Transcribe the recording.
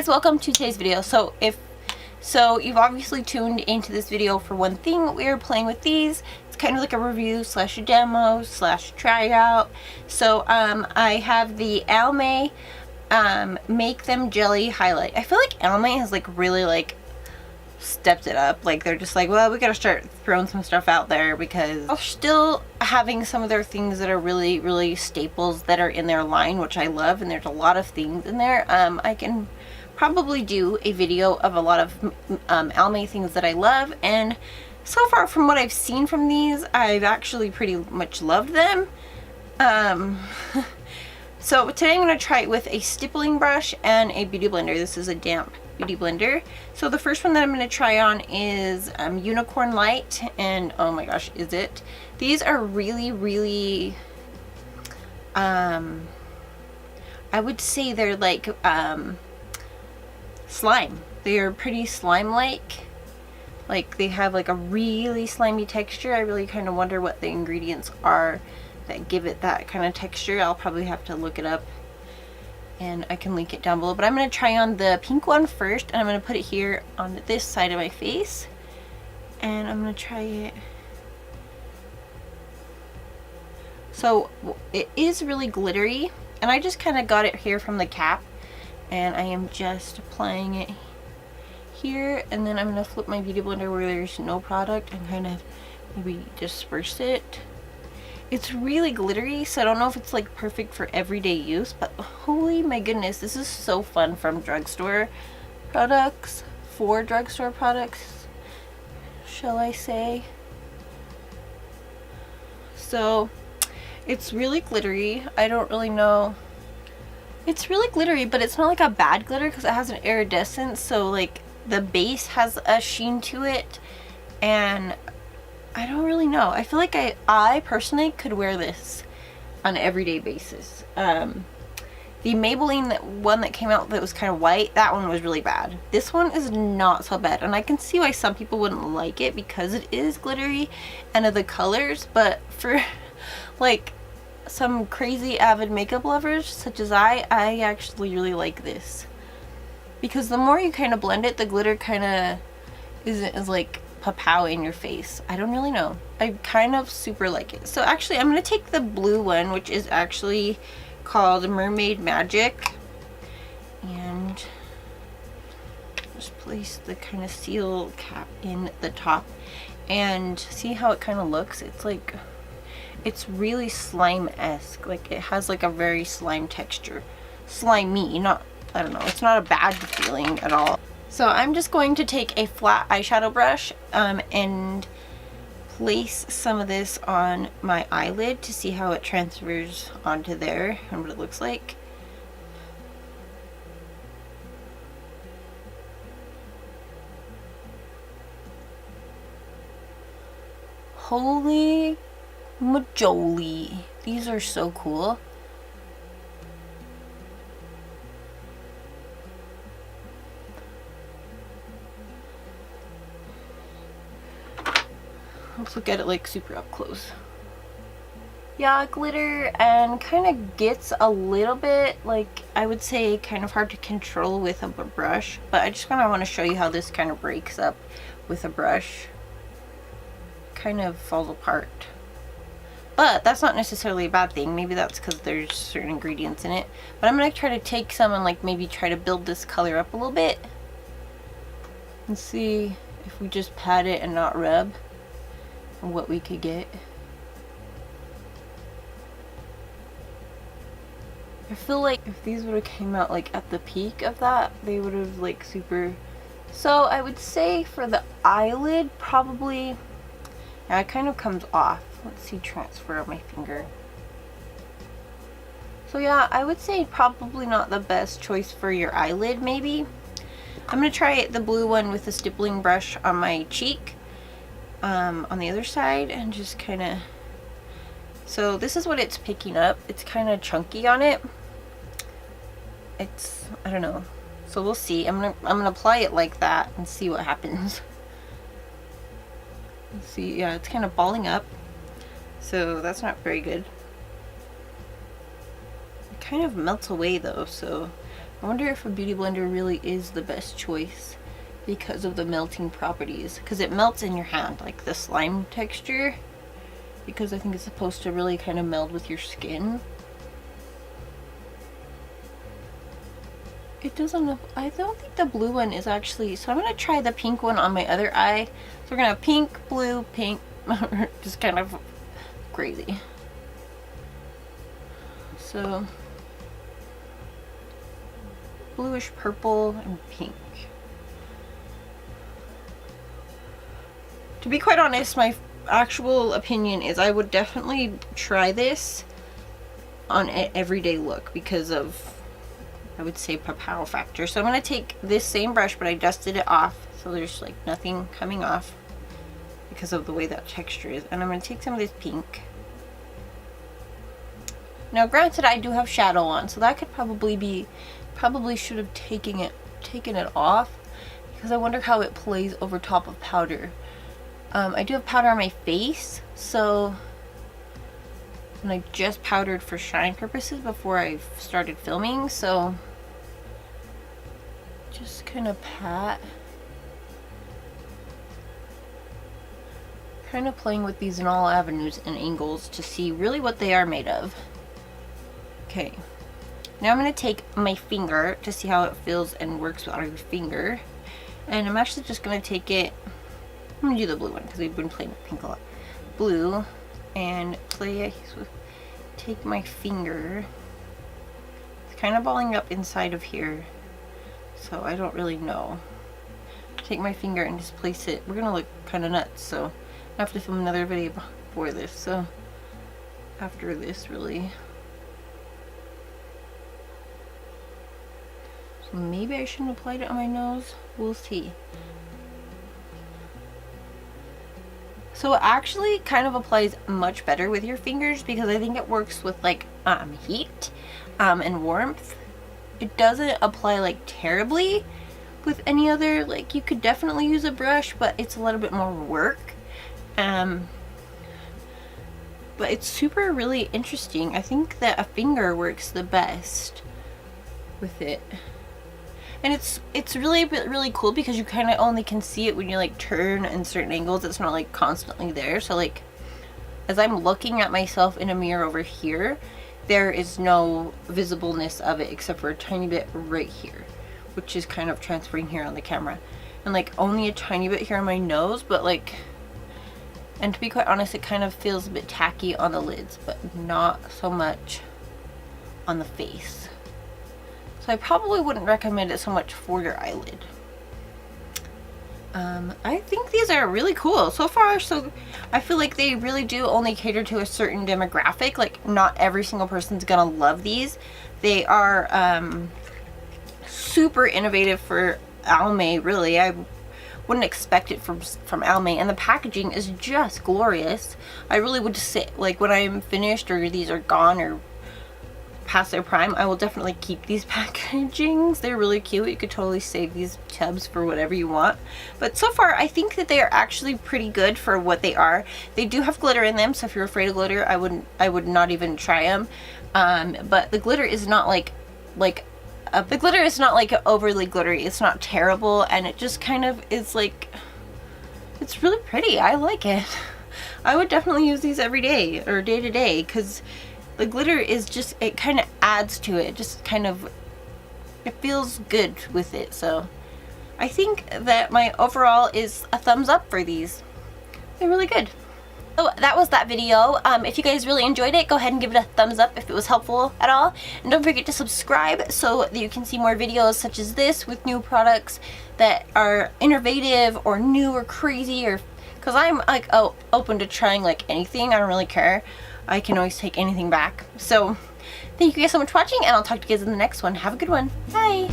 guys, welcome to today's video. So you've obviously tuned into this video for one thing. We are playing with these. It's kind of like a review slash a demo slash tryout. So I have the Almay Make Them Jelly Hi-lite. I feel like Almay has like really like stepped it up. Like they're just like, well, we gotta start throwing some stuff out there because they're still having some of their things that are really staples that are in their line, which I love, and there's a lot of things in there. I can probably do a video of a lot of Almay things that I love, and so far from what I've seen from these, I've actually pretty much loved them. So today I'm going to try it with a stippling brush and a beauty blender. This is a damp beauty blender. So the first one that I'm going to try on is Unicorn Light, and oh my gosh, is it? These are really I would say they're like slime. They are pretty slime-like. Like they have like a really slimy texture. I really kind of wonder what the ingredients are that give it that kind of texture. I'll probably have to look it up and I can link it down below. But I'm going to try on the pink one first, and I'm going to put it here on this side of my face, and I'm going to try it. So it is really glittery, and I just kind of got it here from the cap, and I am just applying it here, and then I'm going to flip my beauty blender where there's no product and kind of maybe disperse it. It's really glittery, so I don't know if it's like perfect for everyday use, but holy my goodness, this is so fun from drugstore products, for drugstore products, shall I say. So it's really glittery. I don't really know. It's really glittery, but it's not like a bad glitter because it has an iridescence, so like the base has a sheen to it, and I don't really know. I feel like I personally could wear this on an everyday basis. The Maybelline one that came out that was kind of white, that one was really bad. This one is not so bad, and I can see why some people wouldn't like it because it is glittery and of the colors, but for like some crazy avid makeup lovers such as I actually really like this. Because the more you kind of blend it, the glitter kind of is like pow in your face. I don't really know. I kind of super like it. So actually I'm going to take the blue one, which is actually called Mermaid Magic, and just place the kind of seal cap in the top and see how it kind of looks. It's like, it's really slime-esque. Like it has like a very slime texture. Slimy, not, I don't know, it's not a bad feeling at all. So I'm just going to take a flat eyeshadow brush and place some of this on my eyelid to see how it transfers onto there and what it looks like. Holy majoli, these are so cool. Let's look at it like super up close. Yeah, glitter and kind of gets a little bit, like, I would say kind of hard to control with a brush, but I just kind of want to show you how this kind of breaks up with a brush. Kind of falls apart. But that's not necessarily a bad thing. Maybe that's because there's certain ingredients in it. But I'm going to try to take some and like maybe try to build this color up a little bit. And see if we just pat it and not rub, what we could get. I feel like if these would have came out like at the peak of that, they would have like super. So I would say for the eyelid, probably, yeah, it kind of comes off. Let's see, transfer on my finger. So yeah, I would say probably not the best choice for your eyelid. Maybe I'm gonna try the blue one with the stippling brush on my cheek. On the other side, and just kind of, so this is what it's picking up. It's kind of chunky on it. It's, I don't know, so we'll see. I'm gonna apply it like that and see what happens. Let's see. Yeah, it's kind of balling up, so that's not very good. It kind of melts away though, so I wonder if a beauty blender really is the best choice because of the melting properties, because it melts in your hand, like the slime texture, because I think it's supposed to really kind of meld with your skin. It doesn't, I don't think the blue one is actually, so I'm going to try the pink one on my other eye. So we're going to have pink, blue, pink, just kind of crazy. So bluish purple and pink. To be quite honest, my actual opinion is I would definitely try this on an everyday look because of, I would say, pow factor. So I'm going to take this same brush, but I dusted it off so there's like nothing coming off because of the way that texture is. And I'm going to take some of this pink. Now granted, I do have shadow on, so that could probably should have taken it off, because I wonder how it plays over top of powder. I do have powder on my face, so, and I just powdered for shine purposes before I started filming, so just kind of pat. Kind of playing with these in all avenues and angles to see really what they are made of. Okay, now I'm going to take my finger to see how it feels and works on your finger. And I'm actually just going to take it, I'm going to do the blue one because we've been playing with pink a lot. Blue, and take my finger. It's kind of balling up inside of here, so I don't really know. Take my finger and just place it. We're going to look kind of nuts, so I have to film another video for this, so after this really. So maybe I shouldn't have applied it on my nose. We'll see. So it actually kind of applies much better with your fingers because I think it works with like heat and warmth. It doesn't apply like terribly with any other, like you could definitely use a brush, but it's a little bit more work. But it's super really interesting. I think that a finger works the best with it. And it's really cool because you kind of only can see it when you like turn in certain angles. It's not like constantly there. So like as I'm looking at myself in a mirror over here, there is no visibleness of it except for a tiny bit right here, which is kind of transferring here on the camera, and like only a tiny bit here on my nose. But like, and to be quite honest, it kind of feels a bit tacky on the lids, but not so much on the face. So I probably wouldn't recommend it so much for your eyelid. I think these are really cool. So far, so I feel like they really do only cater to a certain demographic. Like not every single person's gonna love these. They are super innovative for Almay, really. I wouldn't expect it from Almay, and the packaging is just glorious. I really would say, like when I'm finished or these are gone or past their prime, I will definitely keep these packagings. They're really cute. You could totally save these tubs for whatever you want. But so far, I think that they are actually pretty good for what they are. They do have glitter in them, so if you're afraid of glitter, I would not even try them. But the glitter is not the glitter is not like overly glittery. It's not terrible, and it just kind of is like, it's really pretty. I like it. I would definitely use these every day or day to day because the glitter is just, it kind of adds to it. Just kind of, it feels good with it. So I think that my overall is a thumbs up for these. They're really good. So that was that video. If you guys really enjoyed it, go ahead and give it a thumbs up if it was helpful at all. And don't forget to subscribe so that you can see more videos such as this with new products that are innovative or new or crazy, or because I'm like open to trying like anything. I don't really care. I can always take anything back. So thank you guys so much for watching, and I'll talk to you guys in the next one. Have a good one. Bye.